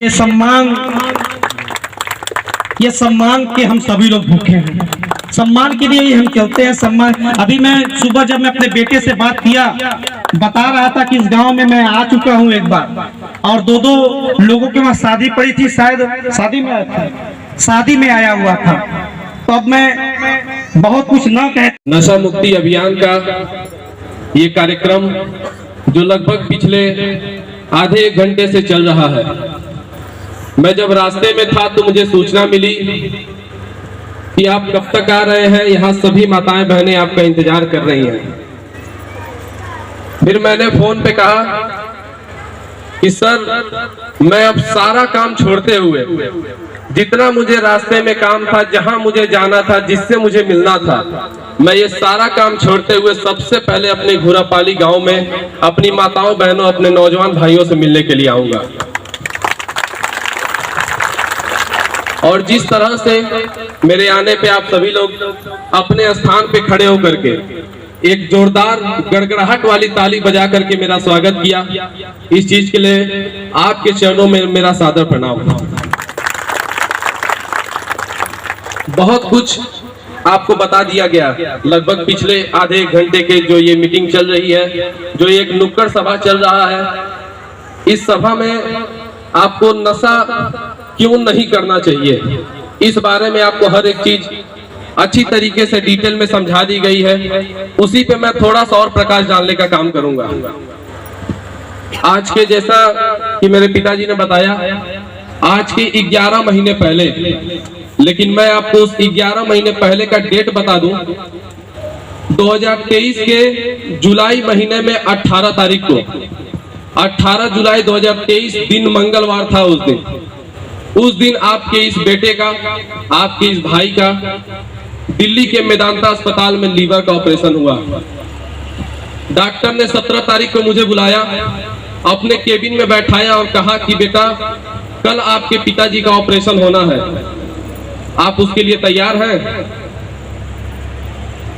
ये सम्मान के हम सभी लोग भूखे हैं। सम्मान के लिए ही हम चलते हैं। सम्मान। अभी मैं सुबह जब मैं अपने बेटे से बात किया, बता रहा था कि इस गांव में मैं आ चुका हूं एक बार, और दो लोगों के वहां शादी पड़ी थी, शायद शादी में आया हुआ था। तो अब मैं बहुत कुछ न कह। नशा मुक्ति अभियान का ये कार्यक्रम जो लगभग पिछले आधे एक घंटे से चल रहा है, मैं जब रास्ते में था तो मुझे सूचना मिली कि आप कब तक आ रहे हैं, यहाँ सभी माताएं बहनें आपका इंतजार कर रही हैं। फिर मैंने फोन पे कहा कि सर, मैं अब सारा काम छोड़ते हुए जितना मुझे रास्ते में काम था, जहां मुझे जाना था, जिससे मुझे मिलना था, मैं ये सारा काम छोड़ते हुए सबसे पहले अपने घुरापाली गांव में अपनी माताओं बहनों, अपने नौजवान भाइयों से मिलने के लिए आऊंगा। और जिस तरह से मेरे आने पे आप सभी लोग अपने स्थान पे खड़े होकर के एक जोरदार गड़गड़ाहट वाली ताली बजा करके मेरा स्वागत किया, इस चीज के लिए आपके चरणों में मेरा सादर प्रणाम। बहुत कुछ आपको बता दिया गया लगभग पिछले आधे एक घंटे के जो ये मीटिंग चल रही है, जो एक नुक्कड़ सभा चल रहा है। इस सभा में आपको नशा क्यों नहीं करना चाहिए, इस बारे में आपको हर एक चीज अच्छी तरीके से डिटेल में समझा दी गई है। उसी पे मैं थोड़ा सा और प्रकाश डालने का काम करूंगा। आज के जैसा कि मेरे पिताजी ने बताया, आज के 11 महीने पहले, लेकिन मैं आपको उस 11 महीने पहले का डेट बता दूं। 2023 के जुलाई महीने में 18 तारीख को, 18 जुलाई 2023 दिन मंगलवार था। उस दिन आपके इस बेटे का, आपके इस भाई का दिल्ली के मेदांता अस्पताल में लीवर का ऑपरेशन हुआ। डॉक्टर ने 17 तारीख को मुझे बुलाया, अपने केबिन में बैठाया और कहा कि बेटा, कल आपके पिताजी का ऑपरेशन होना है, आप उसके लिए तैयार हैं?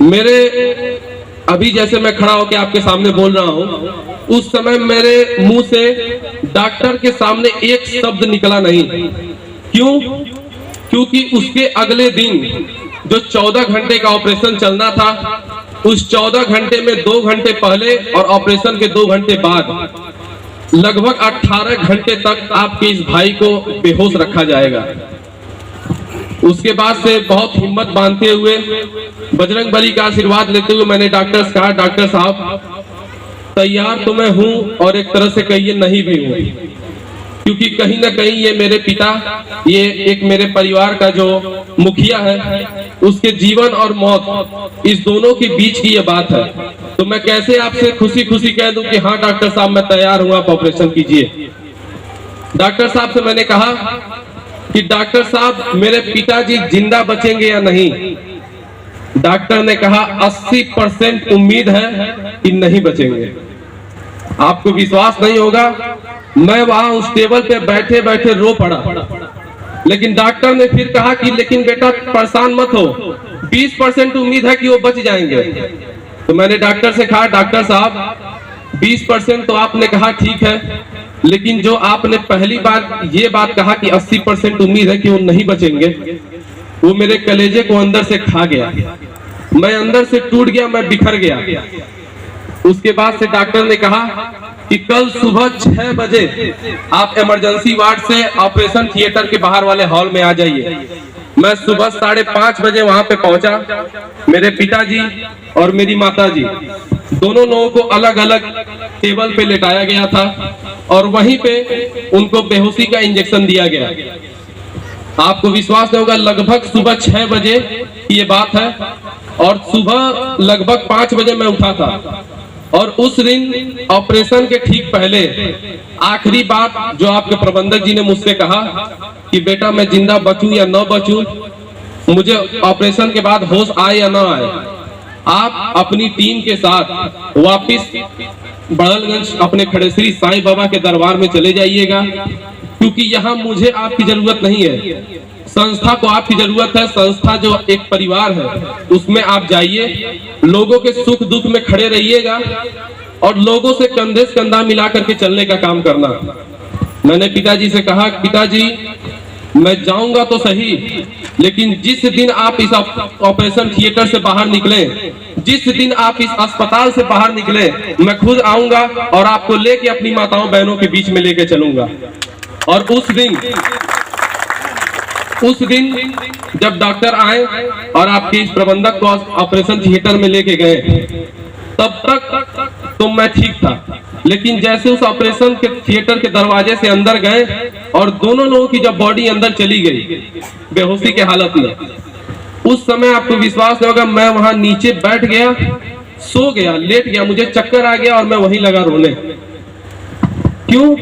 मेरे अभी जैसे मैं खड़ा होकर आपके सामने बोल रहा हूं, उस समय मेरे मुंह से डॉक्टर के सामने एक शब्द निकला नहीं। क्यों? क्योंकि उसके अगले दिन जो 14 घंटे का ऑपरेशन चलना था, उस 14 घंटे में 2 घंटे पहले और ऑपरेशन के 2 घंटे बाद लगभग 18 घंटे तक आपके इस भाई को बेहोश रखा जाएगा। उसके बाद से बहुत हिम्मत बांधते हुए, बजरंग बली का आशीर्वाद लेते हुए मैंने डॉक्टर से कहा, डॉक्टर साहब, तैयार तो मैं हूं और एक तरह से कहिए नहीं भी हूं, क्योंकि कहीं ना कहीं ये मेरे पिता, ये एक मेरे परिवार का जो मुखिया है, उसके जीवन और मौत, इस दोनों के बीच की ये बात है। तो मैं कैसे आपसे खुशी खुशी कह दूं कि हाँ डॉक्टर साहब, मैं तैयार हूं, आप ऑपरेशन कीजिए। डॉक्टर साहब से मैंने कहा कि डॉक्टर साहब, मेरे पिताजी जिंदा बचेंगे या नहीं? डॉक्टर ने कहा 80% उम्मीद है कि नहीं बचेंगे। आपको विश्वास नहीं होगा, मैं वहां उस टेबल पे बैठे बैठे रो पड़ा। लेकिन डॉक्टर ने फिर कहा कि लेकिन बेटा परेशान मत हो, 20% उम्मीद है कि वो बच जाएंगे। तो मैंने डॉक्टर से कहा, डॉक्टर साहब 20% तो आपने कहा ठीक है, लेकिन जो आपने पहली बार ये बात कहा कि 80% उम्मीद है कि वो नहीं बचेंगे, वो मेरे कलेजे को अंदर से खा गया। मैं अंदर से टूट गया, मैं बिखर गया। उसके बाद से डॉक्टर ने कहा कि कल सुबह 6 बजे आप इमरजेंसी वार्ड से ऑपरेशन थिएटर के बाहर वाले हॉल में आ जाइए। मैं सुबह 5:30 बजे वहां पे पहुंचा। मेरे पिताजी और मेरी माताजी दोनों लोगों को अलग अलग टेबल पे लेटाया गया था और वहीं पे उनको बेहोशी का इंजेक्शन दिया गया। आपको विश्वास नहीं होगा, लगभग सुबह 6 बजे की ये बात है और सुबह लगभग 5 बजे मैं उठा था। और उस दिन ऑपरेशन के ठीक पहले आखिरी बात जो आपके प्रबंधक जी ने मुझसे कहा कि बेटा, मैं जिंदा बचूं या न बचूं, मुझे ऑपरेशन के बाद होश आए या न आए, आप अपनी टीम के साथ वापिस बड़लगंज अपने खड़े श्री साईं बाबा के दरबार में चले जाइएगा, क्योंकि यहाँ मुझे आपकी जरूरत नहीं है, संस्था को आपकी जरूरत है। संस्था जो एक परिवार है, उसमें आप जाइए, लोगों के सुख दुख में खड़े रहिएगा और लोगों से कंधे से कंधा मिला करके चलने का काम करना। मैंने पिताजी से कहा, पिताजी मैं जाऊंगा तो सही, लेकिन जिस दिन आप इस ऑपरेशन थिएटर से बाहर निकले, जिस दिन आप इस अस्पताल से बाहर निकले, मैं खुद आऊंगा और आपको लेके अपनी माताओं बहनों के बीच में लेके चलूंगा। और उस दिन जब डॉक्टर आए और आपके इस प्रबंधक को ऑपरेशन थिएटर में लेके गए, तब तक तो मैं ठीक था, लेकिन जैसे उस ऑपरेशन के थिएटर के दरवाजे से अंदर गए और दोनों लोगों की जब बॉडी अंदर चली गई बेहोशी के हालत में, उस समय आपको विश्वास नहीं होगा, मैं वहां नीचे बैठ गया, सो गया, लेट गया, मुझे चक्कर आ गया और मैं वहीं लगा रोने। क्यों?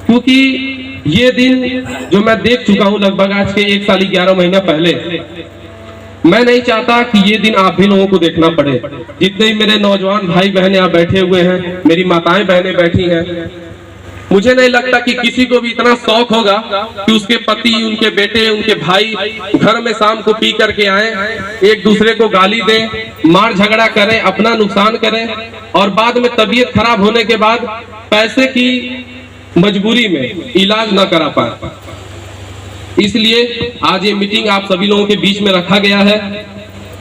क्योंकि ये दिन जो मैं देख चुका हूं लगभग आज के 1 साल 11 महीना पहले, मैं नहीं चाहता कि ये दिन आप भी लोगों को देखना पड़े। जितने ही मेरे नौजवान भाई बहन यहाँ बैठे हुए हैं, मेरी माताएं बहनें बैठी हैं, मुझे नहीं लगता कि किसी को भी इतना शौक होगा कि उसके पति, उनके बेटे, उनके भाई घर में शाम को पी करके आए, एक दूसरे को गाली दें, मार झगड़ा करें, अपना नुकसान करें और बाद में तबीयत खराब होने के बाद पैसे की मजबूरी में इलाज ना करा पाए। इसलिए आज ये मीटिंग आप सभी लोगों के बीच में रखा गया है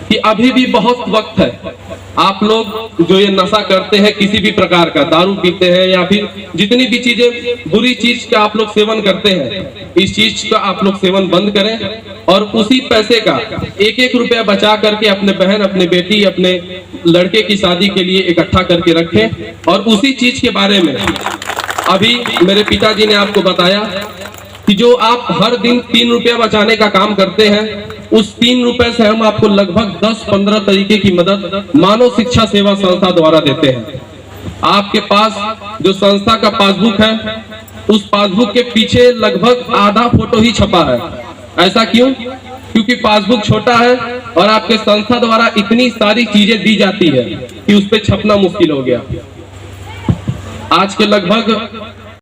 कि अभी भी बहुत वक्त है। आप लोग जो ये नशा करते हैं, किसी भी प्रकार का दारू पीते हैं या फिर जितनी भी चीजें बुरी चीज का आप लोग सेवन करते हैं, इस चीज का आप लोग सेवन बंद करें और उसी पैसे का 1-1 रुपया बचा करके अपने बहन, अपने बेटी, अपने लड़के की शादी के लिए इकट्ठा करके रखें। और उसी चीज के बारे में अभी मेरे पिताजी ने आपको बताया कि जो आप हर दिन 3 रुपया बचाने का काम करते हैं, उस 3 रुपए से हम आपको लगभग 10-15 तरीके की मदद मानव शिक्षा सेवा संस्था द्वारा देते हैं। आपके पास जो संस्था का पासबुक है, उस पासबुक के पीछे लगभग आधा फोटो ही छपा है। ऐसा क्यों? क्योंकि पासबुक छोटा है और आपके संस्था द्वारा इतनी सारी चीजें दी जाती है कि उस पर छपना मुश्किल हो गया। आज के लगभग